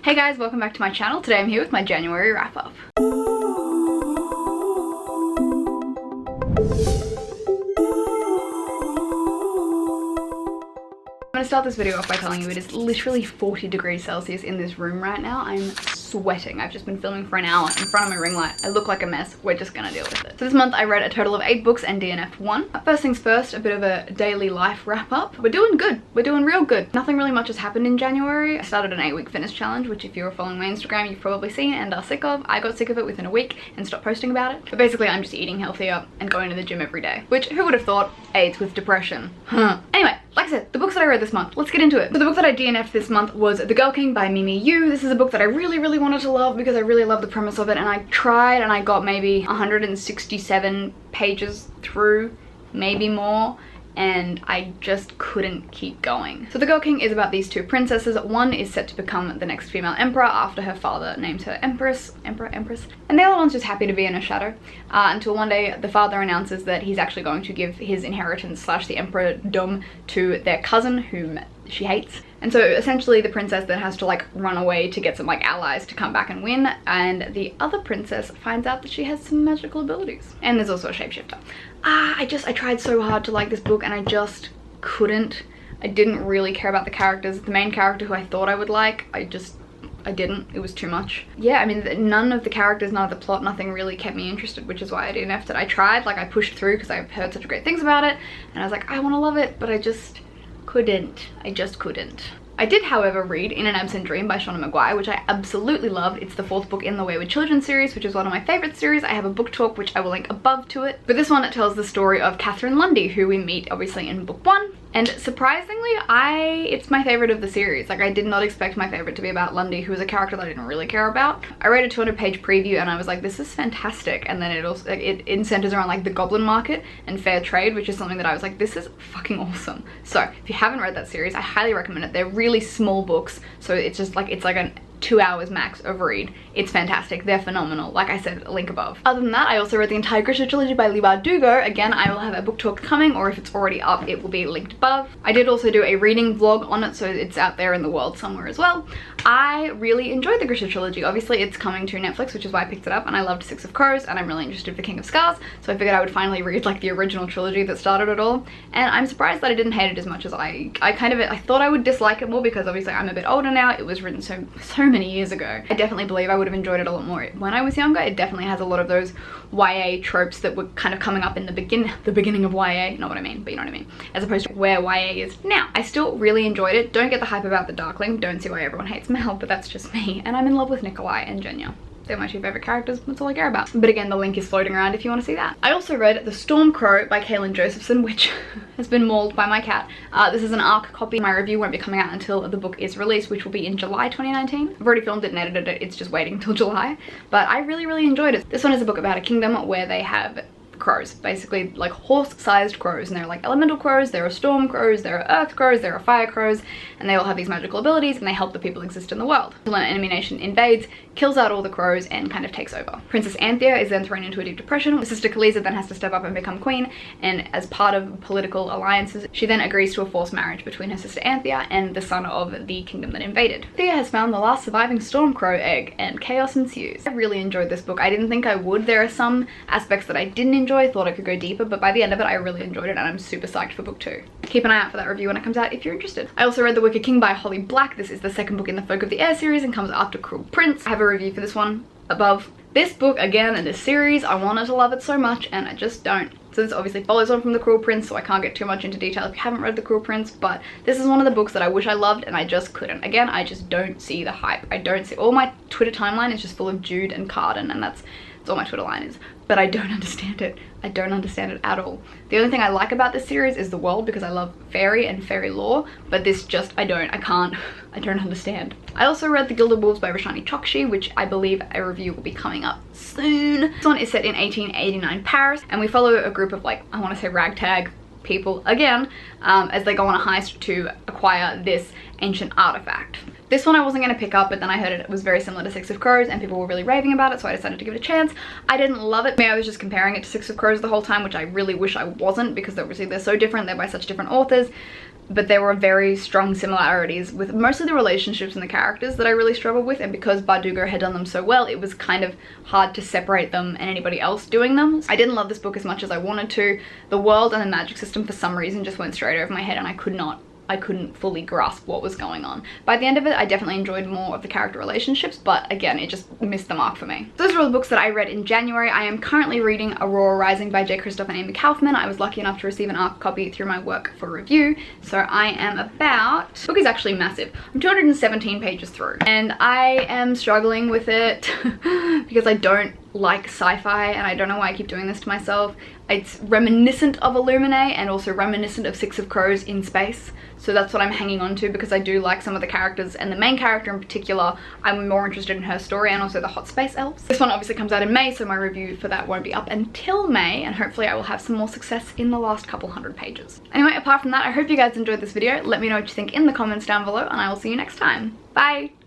Hey guys, welcome back to my channel. Today I'm here with my January wrap up. I'm gonna start this video off by telling you it is literally 40 degrees Celsius in this room right now. I'm sweating. I've just been filming for an hour in front of my ring light. I look like a mess. We're just gonna deal with it. So this month I read a total of 8 books and DNF'd 1. First things first, a bit of a daily life wrap up. We're doing good. We're doing real good. Nothing really much has happened in January. I started an 8-week fitness challenge, which if you're following my Instagram, you've probably seen and are sick of. I got sick of it within a week and stopped posting about it. But basically I'm just eating healthier and going to the gym every day, which who would have thought aids with depression? Anyway, like I said, the books that I read this month, let's get into it. So the book that I DNF'd this month was The Girl King by Mimi Yu. This is a book that I really wanted to love because I really love the premise of it, and I tried and I got maybe 167 pages through, maybe more, and I just couldn't keep going. So The Girl King is about these two princesses. One is set to become the next female emperor after her father named her empress, and the other one's just happy to be in her shadow until one day the father announces that he's actually going to give his inheritance / the emperordom to their cousin, whom she hates. And so essentially the princess then has to like run away to get some like allies to come back and win, and the other princess finds out that she has some magical abilities. And there's also a shapeshifter. I tried so hard to like this book and I just couldn't. I didn't really care about the characters. The main character who I thought I would like, I didn't. It was too much. Yeah, I mean, none of the characters, none of the plot, nothing really kept me interested, which is why I DNF'd it. I tried, like I pushed through because I've heard such great things about it and I was like, I want to love it, but I just couldn't. I just couldn't. I did, however, read In an Absent Dream by Shauna Maguire, which I absolutely loved. It's the 4th book in the Wayward Children series, which is one of my favorite series. I have a book talk, which I will link above to it. But this one tells the story of Catherine Lundy, who we meet obviously in book 1. And surprisingly, it's my favorite of the series. Like, I did not expect my favorite to be about Lundy, who was a character that I didn't really care about. I read a 200-page preview and I was like, this is fantastic. And then it also, like, it centers around like the goblin market and fair trade, which is something that I was like, this is fucking awesome. So if you haven't read that series, I highly recommend it. They're really small books, so it's just like, it's like an 2 hours max of read. It's fantastic. They're phenomenal. Like I said, link above. Other than that, I also read the entire Grisha trilogy by Leigh Bardugo. Again, I will have a book talk coming, or if it's already up, it will be linked above. I did also do a reading vlog on it, so it's out there in the world somewhere as well. I really enjoyed the Grisha trilogy. Obviously, it's coming to Netflix, which is why I picked it up, and I loved Six of Crows, and I'm really interested for King of Scars, so I figured I would finally read like the original trilogy that started it all. And I'm surprised that I didn't hate it as much as I thought I would dislike it more, because obviously I'm a bit older now. It was written so many years ago. I definitely believe I would have enjoyed it a lot more when I was younger. It definitely has a lot of those YA tropes that were kind of coming up in the beginning of YA, not what I mean, but you know what I mean, as opposed to where YA is now. I still really enjoyed it. Don't get the hype about the Darkling. Don't see why everyone hates Mel, but that's just me. And I'm in love with Nikolai and Genya. They're my 2 favorite characters. That's all I care about. But again, the link is floating around if you want to see that. I also read The Storm Crow by Kaylin Josephson, which has been mauled by my cat. This is an ARC copy. My review won't be coming out until the book is released, which will be in July 2019. I've already filmed it and edited it. It's just waiting until July. But I really enjoyed it. This one is a book about a kingdom where they have crows, basically like horse-sized crows, and they're like elemental crows, there are storm crows, there are earth crows, there are fire crows, and they all have these magical abilities and they help the people exist in the world. Until an enemy nation invades, kills out all the crows, and kind of takes over. Princess Anthea is then thrown into a deep depression. Her sister Khaleesi then has to step up and become queen, and as part of political alliances, she then agrees to a forced marriage between her sister Anthea and the son of the kingdom that invaded. Thea has found the last surviving storm crow egg, and chaos ensues. I really enjoyed this book. I didn't think I would. There are some aspects that I didn't enjoy. I thought I could go deeper, but by the end of it I really enjoyed it, and I'm super psyched for book 2. Keep an eye out for that review when it comes out if you're interested. I also read The Wicked King by Holly Black. This is the 2nd book in the Folk of the Air series and comes after Cruel Prince. I have a review for this one above. This book, again, in this series, I wanted to love it so much and I just don't. So this obviously follows on from The Cruel Prince, so I can't get too much into detail if you haven't read The Cruel Prince, but this is one of the books that I wish I loved and I just couldn't. Again, I just don't see the hype. I don't see, all my Twitter timeline is just full of Jude and Carden, and that's all my Twitter line is. But I don't understand it. I don't understand it at all. The only thing I like about this series is the world, because I love fairy and fairy lore, but this just, I don't understand. I also read The Gilded Wolves by Roshani Chokshi, which I believe a review will be coming up soon. This one is set in 1889 Paris, and we follow a group of, like, I want to say ragtag people again, as they go on a heist to acquire this ancient artifact. This one I wasn't going to pick up, but then I heard it was very similar to Six of Crows and people were really raving about it, so I decided to give it a chance. I didn't love it. I was just comparing it to Six of Crows the whole time, which I really wish I wasn't, because obviously they're so different. They're by such different authors. but there were very strong similarities with mostly the relationships and the characters that I really struggled with, and because Bardugo had done them so well, it was kind of hard to separate them and anybody else doing them. I didn't love this book as much as I wanted to. The world and the magic system for some reason just went straight over my head, and I couldn't fully grasp what was going on. By the end of it, I definitely enjoyed more of the character relationships, but again, it just missed the mark for me. Those are all the books that I read in January. I am currently reading Aurora Rising by J. Christoph and Amy Kaufman. I was lucky enough to receive an ARC copy through my work for review, so I am about, the book is actually massive. I'm 217 pages through, and I am struggling with it because I don't like sci-fi, and I don't know why I keep doing this to myself. It's reminiscent of Illuminae and also reminiscent of Six of Crows in space, so that's what I'm hanging on to because I do like some of the characters, and the main character in particular, I'm more interested in her story, and also the hot space elves. This one obviously comes out in May, so my review for that won't be up until May, and hopefully I will have some more success in the last couple hundred pages. Anyway, apart from that, I hope you guys enjoyed this video. Let me know what you think in the comments down below, and I will see you next time. Bye!